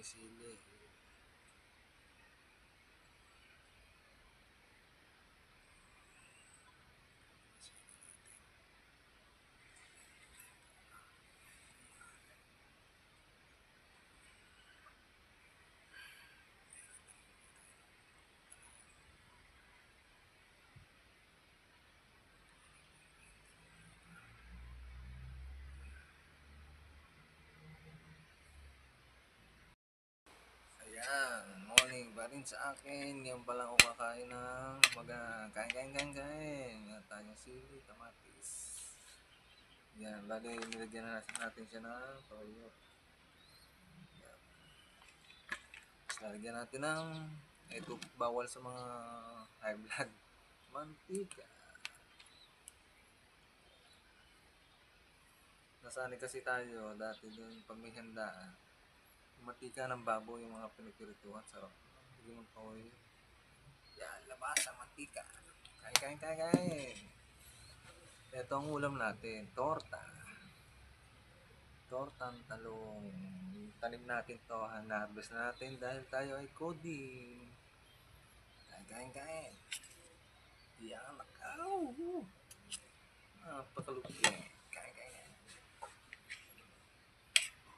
may sili. Ayan, morning pa rin sa akin. Yan pala ako kakain ng kain. Yan tayong sili, kamatis. Yan, bali nilagyan na natin siya ng toyo. Yan. Tapos lalagyan natin ng ito, bawal sa mga high blood. Mantika. Nasanay kasi tayo dati doon pag may handaan. Mantika ng baboy yung mga pinipirituhan. Sarap. Hindi mo toyo. Yan, labasa, mantika. Kain. Ito ang ulam natin, torta. Tortang talong. Tanim natin to, harvest na natin dahil tayo ay coding. Kain. Yan, nakaw. Pakalugi. Kain.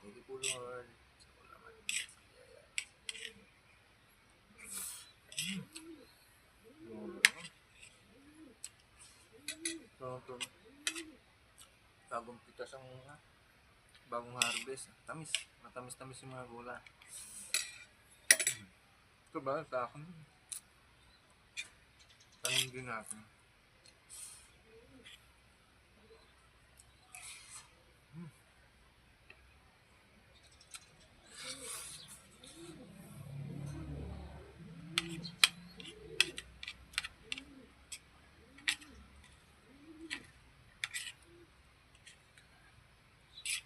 Thank you po, Lord. Sa ulaman. Ito. Bagong pitas ang bagong harvest. Tamis. Matamis yung mga gula. Ito ba? Sa akin. Tanim din natin.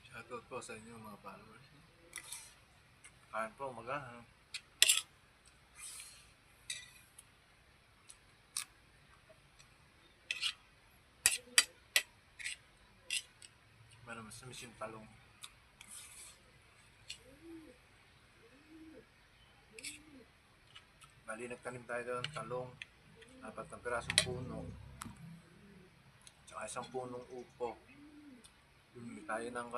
Shoutout po sa inyo mga followers. Kain po, umaga. Mas namis yung talong. Bali, nagtanim tayo ng talong. 4 na pirasong puno. Tsaka isang punong upo. Bumili tayo ng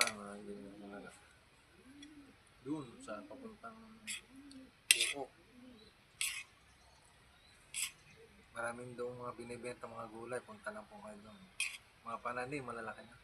doon sa papuntang upo. Maraming doon mga binibenta mga gulay. Punta lang po kayo doon. Mga pananim, malalaki na.